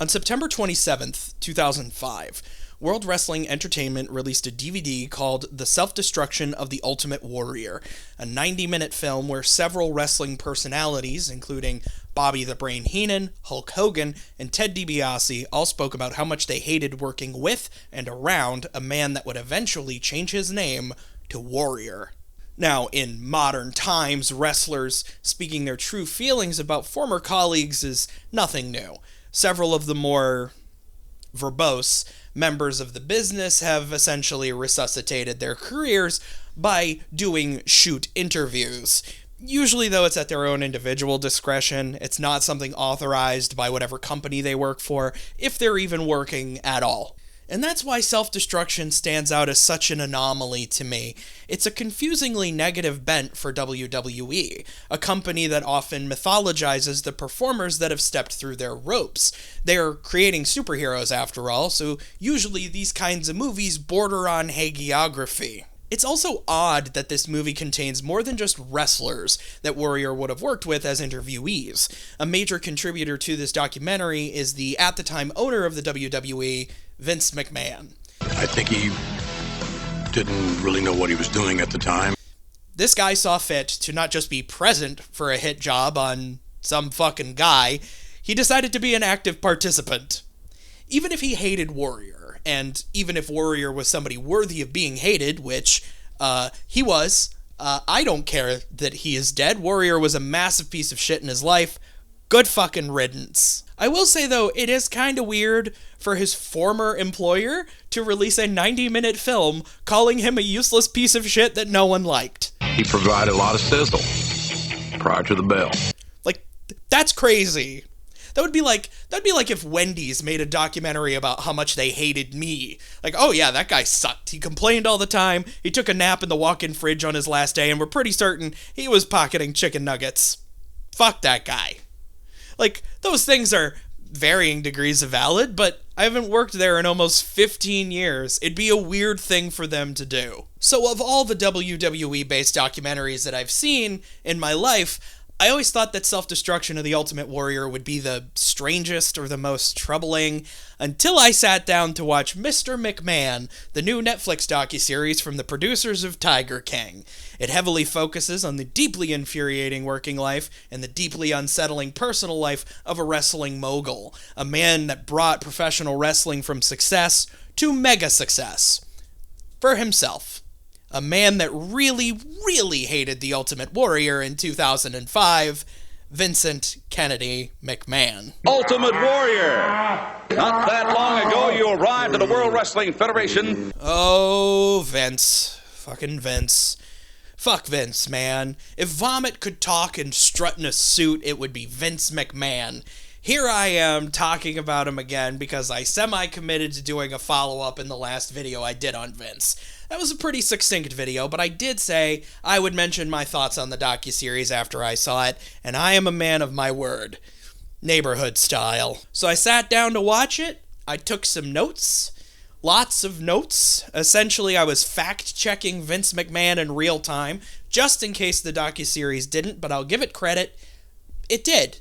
On September 27th, 2005, World Wrestling Entertainment released a DVD called The Self-Destruction of the Ultimate Warrior, a 90-minute film where several wrestling personalities, including Bobby the Brain Heenan, Hulk Hogan, and Ted DiBiase, all spoke about how much they hated working with and around a man that would eventually change his name to Warrior. Now, in modern times, wrestlers speaking their true feelings about former colleagues is nothing new. Several of the more verbose members of the business have essentially resuscitated their careers by doing shoot interviews. Usually, though, it's at their own individual discretion. It's not something authorized by whatever company they work for, if they're even working at all. And that's why self-destruction stands out as such an anomaly to me. It's a confusingly negative bent for WWE, a company that often mythologizes the performers that have stepped through their ropes. They're creating superheroes after all, so usually these kinds of movies border on hagiography. It's also odd that this movie contains more than just wrestlers that Warrior would have worked with as interviewees. A major contributor to this documentary is the at-the-time owner of the WWE, Vince McMahon. I think he didn't really know what he was doing at the time. This guy saw fit to not just be present for a hit job on some fucking guy, he decided to be an active participant. Even if he hated Warrior, and even if Warrior was somebody worthy of being hated, which he was, I don't care that he is dead. Warrior was a massive piece of shit in his life. Good fucking riddance. I will say, though, it is kind of weird for his former employer to release a 90-minute film calling him a useless piece of shit that no one liked. He provided a lot of sizzle prior to the bell. Like, that's crazy. That'd be like if Wendy's made a documentary about how much they hated me. Like, oh yeah, that guy sucked. He complained all the time. He took a nap in the walk-in fridge on his last day, and we're pretty certain he was pocketing chicken nuggets. Fuck that guy. Like, those things are varying degrees of valid, but I haven't worked there in almost 15 years. It'd be a weird thing for them to do. So of all the WWE-based documentaries that I've seen in my life, I always thought that Self-Destruction of the Ultimate Warrior would be the strangest or the most troubling, until I sat down to watch Mr. McMahon, the new Netflix docu-series from the producers of Tiger King. It heavily focuses on the deeply infuriating working life and the deeply unsettling personal life of a wrestling mogul, a man that brought professional wrestling from success to mega success. For himself. A man that really, really hated the Ultimate Warrior in 2005, Vincent Kennedy McMahon. Ultimate Warrior! Not that long ago, you arrived at the World Wrestling Federation. Oh, Vince. Fucking Vince. Fuck Vince, man. If Vomit could talk and strut in a suit, it would be Vince McMahon. Here I am talking about him again because I semi-committed to doing a follow-up in the last video I did on Vince. That was a pretty succinct video, but I did say I would mention my thoughts on the docuseries after I saw it, and I am a man of my word. Neighborhood style. So I sat down to watch it, I took some notes, lots of notes. Essentially, I was fact-checking Vince McMahon in real time, just in case the docuseries didn't, but I'll give it credit, it did.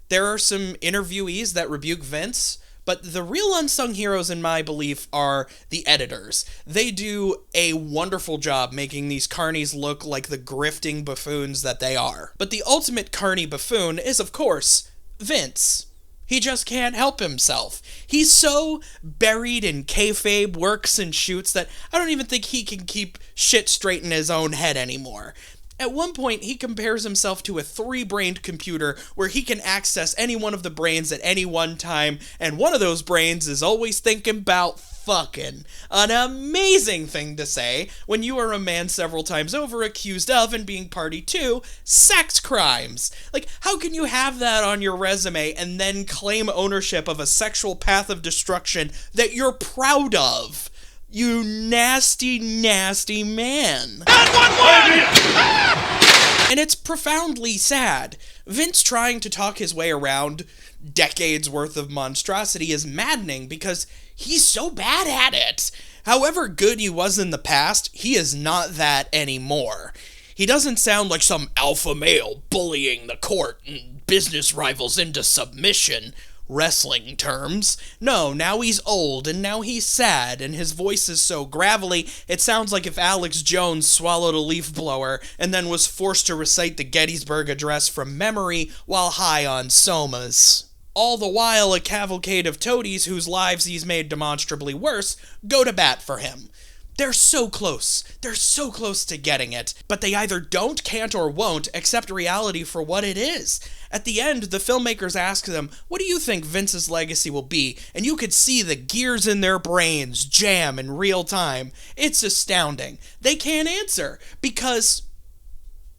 There are some interviewees that rebuke Vince, but the real unsung heroes in my belief are the editors. They do a wonderful job making these carnies look like the grifting buffoons that they are. But the ultimate carny buffoon is, of course, Vince. He just can't help himself. He's so buried in kayfabe works and shoots that I don't even think he can keep shit straight in his own head anymore. At one point, he compares himself to a 3-brained computer where he can access any one of the brains at any one time, and one of those brains is always thinking about fucking. An amazing thing to say when you are a man several times over accused of and being party to sex crimes. Like, how can you have that on your resume and then claim ownership of a sexual path of destruction that you're proud of? You nasty, nasty man. 911! And it's profoundly sad. Vince trying to talk his way around decades worth of monstrosity is maddening because he's so bad at it. However good he was in the past, he is not that anymore. He doesn't sound like some alpha male bullying the court and business rivals into submission. wrestling terms. No, now he's old, and now he's sad, and his voice is so gravelly, it sounds like if Alex Jones swallowed a leaf blower and then was forced to recite the Gettysburg Address from memory while high on somas. All the while, a cavalcade of toadies whose lives he's made demonstrably worse go to bat for him. They're so close. They're so close to getting it. But they either don't, can't, or won't accept reality for what it is. At the end, the filmmakers ask them, what do you think Vince's legacy will be? And you could see the gears in their brains jam in real time. It's astounding. They can't answer because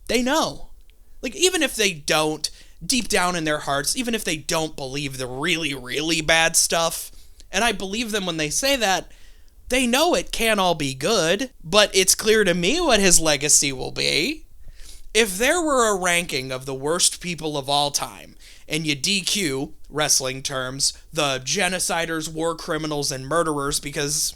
they know. Like, even if they don't, deep down in their hearts, even if they don't believe the really, really bad stuff, and I believe them when they say that, they know it can't all be good, but it's clear to me what his legacy will be. If there were a ranking of the worst people of all time, and you DQ, wrestling terms, the genociders, war criminals, and murderers, because,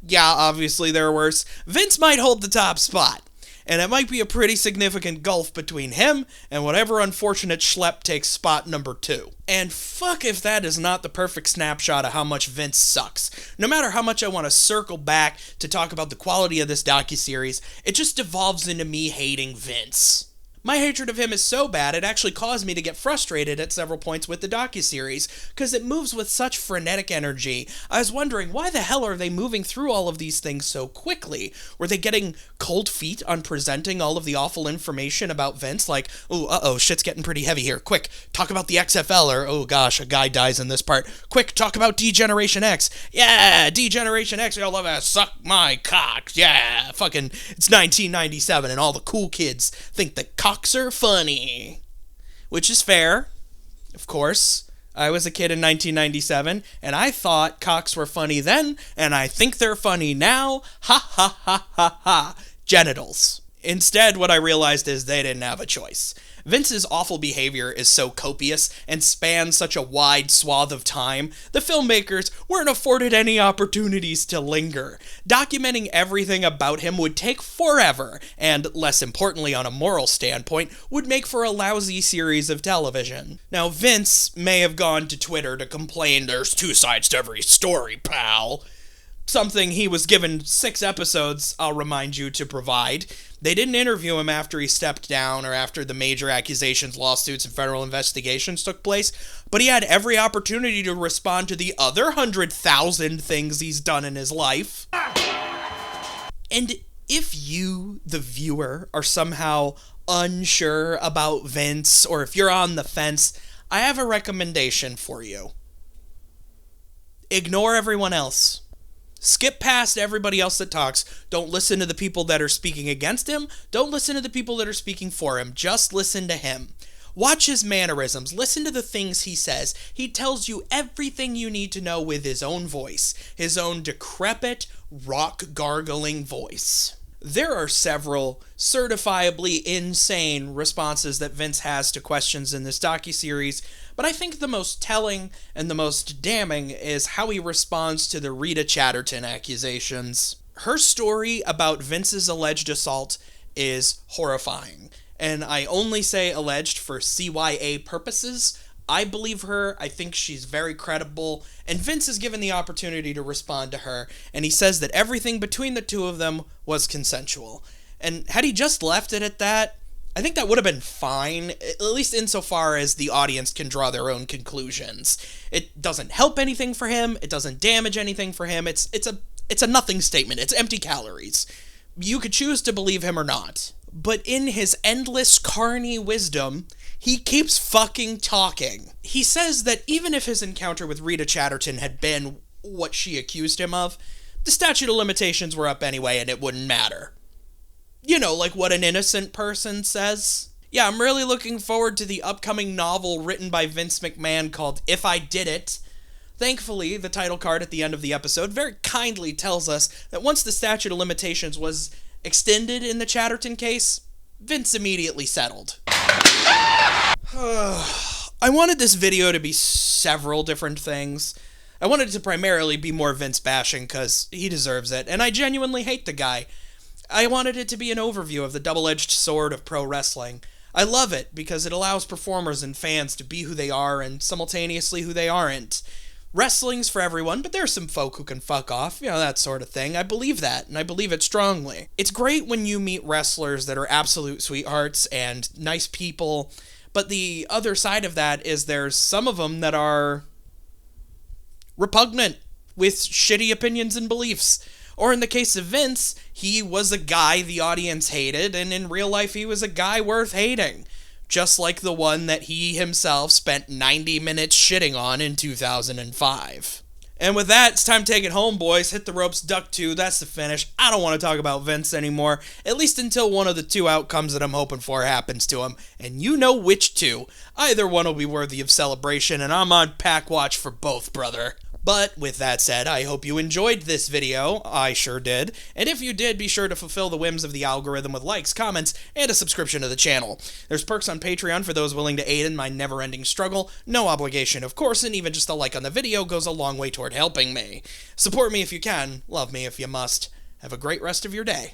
yeah, obviously they're worse, Vince might hold the top spot. And it might be a pretty significant gulf between him and whatever unfortunate schlep takes spot number 2. And fuck if that is not the perfect snapshot of how much Vince sucks. No matter how much I want to circle back to talk about the quality of this docu-series, it just devolves into me hating Vince. My hatred of him is so bad, it actually caused me to get frustrated at several points with the docu-series, because it moves with such frenetic energy. I was wondering, why the hell are they moving through all of these things so quickly? Were they getting cold feet on presenting all of the awful information about Vince? Like, oh, shit's getting pretty heavy here. Quick, talk about the XFL, or, oh gosh, a guy dies in this part. Quick, talk about D-Generation X. Yeah, D-Generation X, y'all love that, suck my cock. Yeah, fucking, it's 1997, and all the cool kids think that cocks are funny, which is fair, of course. I was a kid in 1997, and I thought cocks were funny then, and I think they're funny now. Ha ha ha ha ha. Genitals. Instead, what I realized is they didn't have a choice. Vince's awful behavior is so copious and spans such a wide swath of time, the filmmakers weren't afforded any opportunities to linger. Documenting everything about him would take forever, and, less importantly on a moral standpoint, would make for a lousy series of television. Now, Vince may have gone to Twitter to complain, there's 2 sides to every story, pal. Something he was given 6 episodes, I'll remind you, to provide. They didn't interview him after he stepped down or after the major accusations, lawsuits, and federal investigations took place, but he had every opportunity to respond to the other 100,000 things he's done in his life. And if you, the viewer, are somehow unsure about Vince, or if you're on the fence, I have a recommendation for you. Ignore everyone else. Skip past everybody else that talks. Don't listen to the people that are speaking against him. Don't listen to the people that are speaking for him. Just listen to him. Watch his mannerisms. Listen to the things he says. He tells you everything you need to know with his own voice. His own decrepit, rock-gargling voice. There are several certifiably insane responses that Vince has to questions in this docuseries, but I think the most telling and the most damning is how he responds to the Rita Chatterton accusations. Her story about Vince's alleged assault is horrifying, and I only say alleged for CYA purposes. I believe her, I think she's very credible, and Vince is given the opportunity to respond to her, and he says that everything between the two of them was consensual. And had he just left it at that, I think that would have been fine, at least insofar as the audience can draw their own conclusions. It doesn't help anything for him, it doesn't damage anything for him, it's a nothing statement, it's empty calories. You could choose to believe him or not. But in his endless carny wisdom, he keeps fucking talking. He says that even if his encounter with Rita Chatterton had been what she accused him of, the statute of limitations were up anyway and it wouldn't matter. You know, like what an innocent person says. Yeah, I'm really looking forward to the upcoming novel written by Vince McMahon called If I Did It. Thankfully, the title card at the end of the episode very kindly tells us that once the statute of limitations was extended in the Chatterton case, Vince immediately settled. I wanted this video to be several different things. I wanted it to primarily be more Vince bashing because he deserves it, and I genuinely hate the guy. I wanted it to be an overview of the double-edged sword of pro wrestling. I love it because it allows performers and fans to be who they are and simultaneously who they aren't. Wrestling's for everyone, but there's some folk who can fuck off, that sort of thing. I believe that, and I believe it strongly. It's great when you meet wrestlers that are absolute sweethearts and nice people, but the other side of that is there's some of them that are repugnant with shitty opinions and beliefs. Or in the case of Vince, he was a guy the audience hated, and in real life he was a guy worth hating. Just like the one that he himself spent 90 minutes shitting on in 2005. And with that, it's time to take it home, boys. Hit the ropes, duck 2, that's the finish. I don't want to talk about Vince anymore, at least until one of the two outcomes that I'm hoping for happens to him. And you know which two. Either one will be worthy of celebration, and I'm on pack watch for both, brother. But with that said, I hope you enjoyed this video. I sure did. And if you did, be sure to fulfill the whims of the algorithm with likes, comments, and a subscription to the channel. There's perks on Patreon for those willing to aid in my never-ending struggle. No obligation, of course, and even just a like on the video goes a long way toward helping me. Support me if you can. Love me if you must. Have a great rest of your day.